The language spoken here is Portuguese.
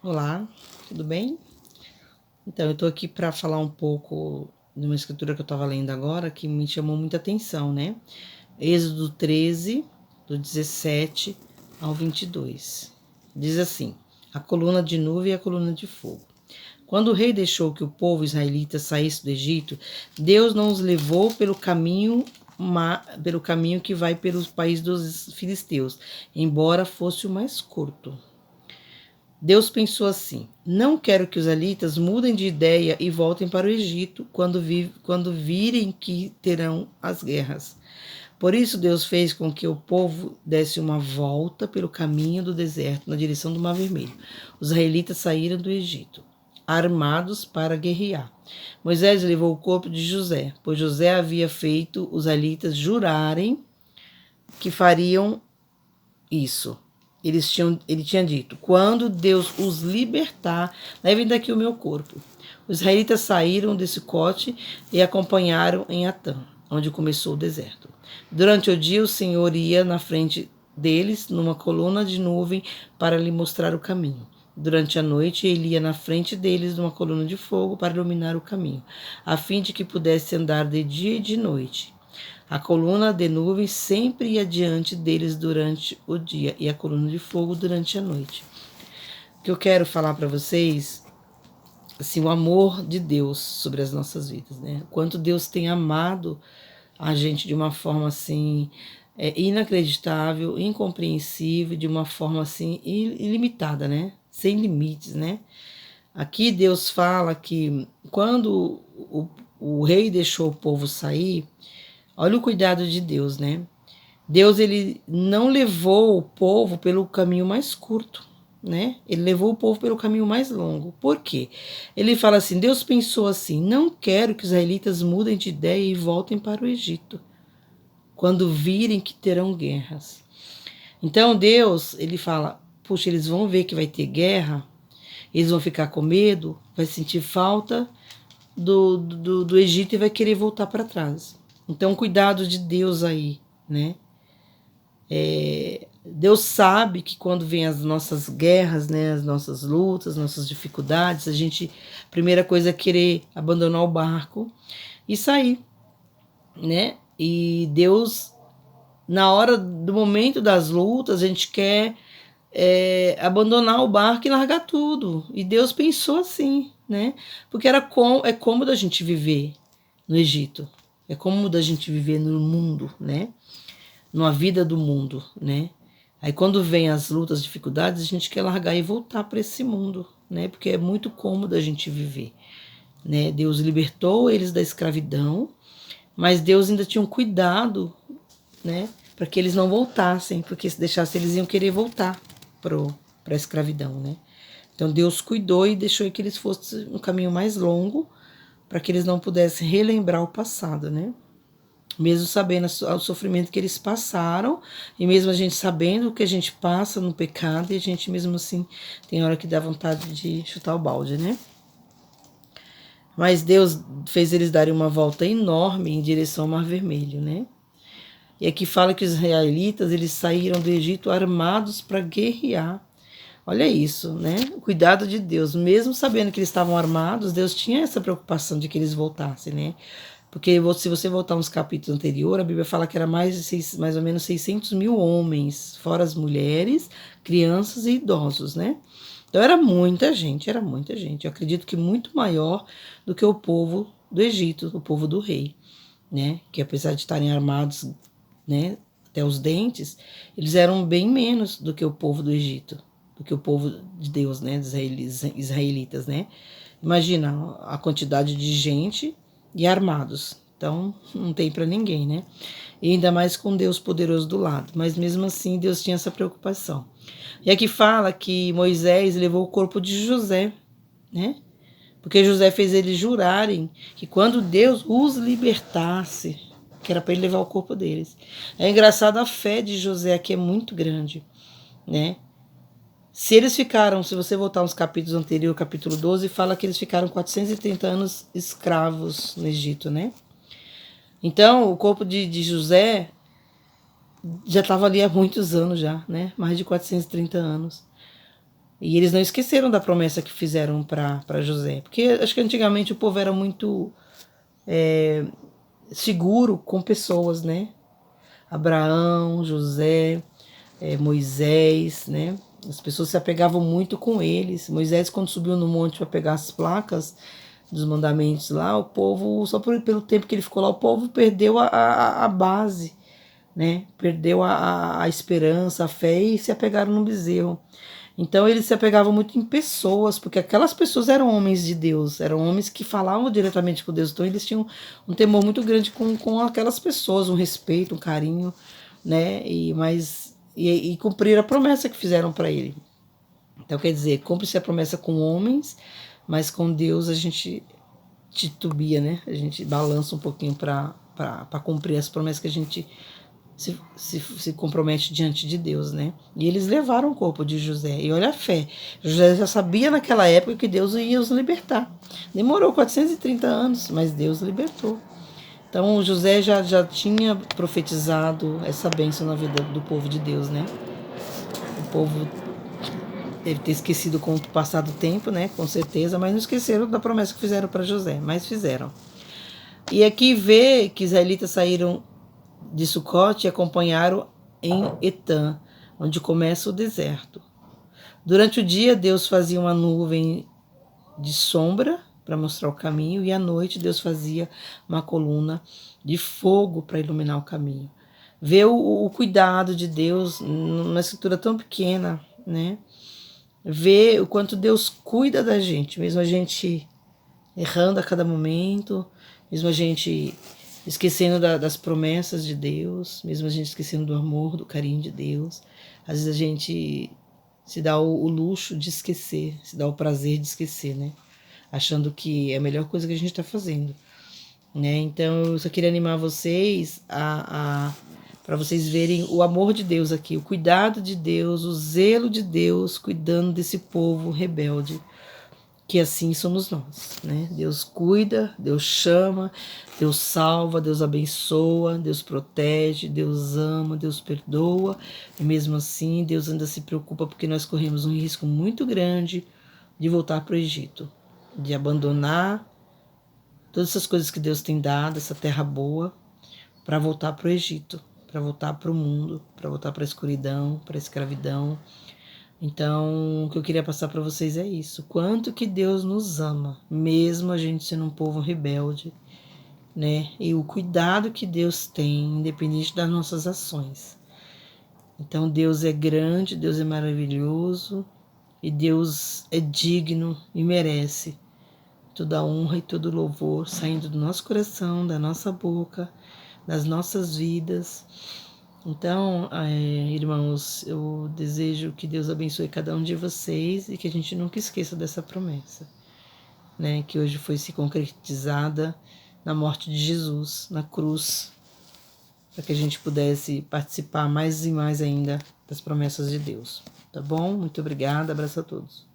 Olá, tudo bem? Então, eu tô aqui para falar um pouco de uma escritura que eu estava lendo agora que me chamou muita atenção, né? Êxodo 13, do 17 ao 22. Diz assim: a coluna de nuvem e a coluna de fogo. Quando o rei deixou que o povo israelita saísse do Egito, Deus não os levou pelo caminho que vai pelo país dos filisteus, embora fosse o mais curto. Deus pensou assim: não quero que os israelitas mudem de ideia e voltem para o Egito quando virem que terão as guerras. Por isso, Deus fez com que o povo desse uma volta pelo caminho do deserto, na direção do Mar Vermelho. Os israelitas saíram do Egito, armados para guerrear. Moisés levou o corpo de José, pois José havia feito os israelitas jurarem que fariam isso. Ele tinha dito: quando Deus os libertar, levem daqui o meu corpo. Os israelitas saíram de Sucote e acompanharam em Atã, onde começou o deserto. Durante o dia, o Senhor ia na frente deles numa coluna de nuvem para lhe mostrar o caminho. Durante a noite, ele ia na frente deles numa coluna de fogo para iluminar o caminho, a fim de que pudesse andar de dia e de noite. A coluna de nuvem sempre ia diante deles durante o dia e a coluna de fogo durante a noite. O que eu quero falar para vocês, assim, o amor de Deus sobre as nossas vidas, né? O quanto Deus tem amado a gente de uma forma assim inacreditável, incompreensível, de uma forma assim ilimitada, né? Sem limites, né? Aqui Deus fala que quando o rei deixou o povo sair, olha o cuidado de Deus, né? Deus, ele não levou o povo pelo caminho mais curto, né? Ele levou o povo pelo caminho mais longo. Por quê? Ele fala assim: Deus pensou assim: não quero que os israelitas mudem de ideia e voltem para o Egito, quando virem que terão guerras. Então Deus, ele fala: puxa, eles vão ver que vai ter guerra, eles vão ficar com medo, vai sentir falta do Egito e vai querer voltar para trás. Então, cuidado de Deus aí, né? Deus sabe que quando vem as nossas guerras, né, as nossas lutas, nossas dificuldades, a primeira coisa é querer abandonar o barco e sair, né? E Deus, na hora do momento das lutas, a gente quer abandonar o barco e largar tudo. E Deus pensou assim, né? Porque é cômodo a gente viver no Egito, é cômodo a gente viver no mundo, né? Numa vida do mundo, né? Aí quando vem as lutas, as dificuldades, a gente quer largar e voltar para esse mundo, né? Porque é muito cômodo a gente viver, né? Deus libertou eles da escravidão, mas Deus ainda tinha um cuidado, né? Para que eles não voltassem, porque se deixassem eles iam querer voltar para a escravidão, né? Então Deus cuidou e deixou que eles fossem um caminho mais longo, para que eles não pudessem relembrar o passado, né? Mesmo sabendo o sofrimento que eles passaram, e mesmo a gente sabendo o que a gente passa no pecado, e a gente mesmo assim tem hora que dá vontade de chutar o balde, né? Mas Deus fez eles darem uma volta enorme em direção ao Mar Vermelho, né? E aqui fala que os israelitas, eles saíram do Egito armados para guerrear. Olha isso, né? O cuidado de Deus. Mesmo sabendo que eles estavam armados, Deus tinha essa preocupação de que eles voltassem, né? Porque se você voltar uns capítulos anteriores, a Bíblia fala que era mais ou menos 600 mil homens, fora as mulheres, crianças e idosos, né? Então era muita gente, era muita gente. Eu acredito que muito maior do que o povo do Egito, o povo do rei, né? Que apesar de estarem armados, né, até os dentes, eles eram bem menos do que o povo do Egito, do que o povo de Deus, né? Dos israelitas, né? Imagina a quantidade de gente e armados. Então, não tem para ninguém, né? E ainda mais com Deus poderoso do lado. Mas mesmo assim, Deus tinha essa preocupação. E aqui fala que Moisés levou o corpo de José, né? Porque José fez eles jurarem que quando Deus os libertasse, que era para ele levar o corpo deles. É engraçado, a fé de José aqui é muito grande, né? Se eles ficaram, se você voltar uns capítulos anteriores, capítulo 12, fala que eles ficaram 430 anos escravos no Egito, né? Então, o corpo de José já estava ali há muitos anos já, né? Mais de 430 anos. E eles não esqueceram da promessa que fizeram para José. Porque acho que antigamente o povo era muito seguro com pessoas, né? Abraão, José, Moisés, né? As pessoas se apegavam muito com eles. Moisés, quando subiu no monte para pegar as placas dos mandamentos lá, o povo, só pelo tempo que ele ficou lá, o povo perdeu a base, né? Perdeu a esperança, a fé e se apegaram no bezerro. Então eles se apegavam muito em pessoas, porque aquelas pessoas eram homens de Deus, eram homens que falavam diretamente com Deus. Então eles tinham um temor muito grande com aquelas pessoas, um respeito, um carinho, né? E cumprir a promessa que fizeram para ele. Então quer dizer, cumpre-se a promessa com homens, mas com Deus a gente titubia, né? A gente balança um pouquinho para cumprir as promessas que a gente se compromete diante de Deus, né? E eles levaram o corpo de José. E olha a fé. José já sabia naquela época que Deus ia os libertar. Demorou 430 anos, mas Deus libertou. Então José já tinha profetizado essa bênção na vida do povo de Deus, né? O povo deve ter esquecido com o passar do tempo, né? Com certeza, mas não esqueceram da promessa que fizeram para José, mas fizeram. E aqui vê que israelitas saíram de Sucote e acompanharam em Etã, onde começa o deserto. Durante o dia, Deus fazia uma nuvem de sombra para mostrar o caminho, e à noite Deus fazia uma coluna de fogo para iluminar o caminho. Ver o cuidado de Deus numa escritura tão pequena, né? Ver o quanto Deus cuida da gente, mesmo a gente errando a cada momento, mesmo a gente esquecendo das promessas de Deus, mesmo a gente esquecendo do amor, do carinho de Deus. Às vezes a gente se dá o luxo de esquecer, se dá o prazer de esquecer, né? Achando que é a melhor coisa que a gente está fazendo, né? Então eu só queria animar vocês para vocês verem o amor de Deus aqui, o cuidado de Deus, o zelo de Deus cuidando desse povo rebelde, que assim somos nós, né? Deus cuida, Deus chama, Deus salva, Deus abençoa, Deus protege, Deus ama, Deus perdoa, e mesmo assim Deus ainda se preocupa porque nós corremos um risco muito grande de voltar para o Egito, de abandonar todas essas coisas que Deus tem dado, essa terra boa, para voltar para o Egito, para voltar para o mundo, para voltar para a escuridão, para a escravidão. Então, o que eu queria passar para vocês é isso. Quanto que Deus nos ama, mesmo a gente sendo um povo rebelde, né? E o cuidado que Deus tem, independente das nossas ações. Então, Deus é grande, Deus é maravilhoso, e Deus é digno e merece toda a honra e todo o louvor saindo do nosso coração, da nossa boca, das nossas vidas. Então, irmãos, eu desejo que Deus abençoe cada um de vocês e que a gente nunca esqueça dessa promessa, né? Que hoje foi se concretizada na morte de Jesus, na cruz, para que a gente pudesse participar mais e mais ainda das promessas de Deus. Tá bom? Muito obrigada, abraço a todos.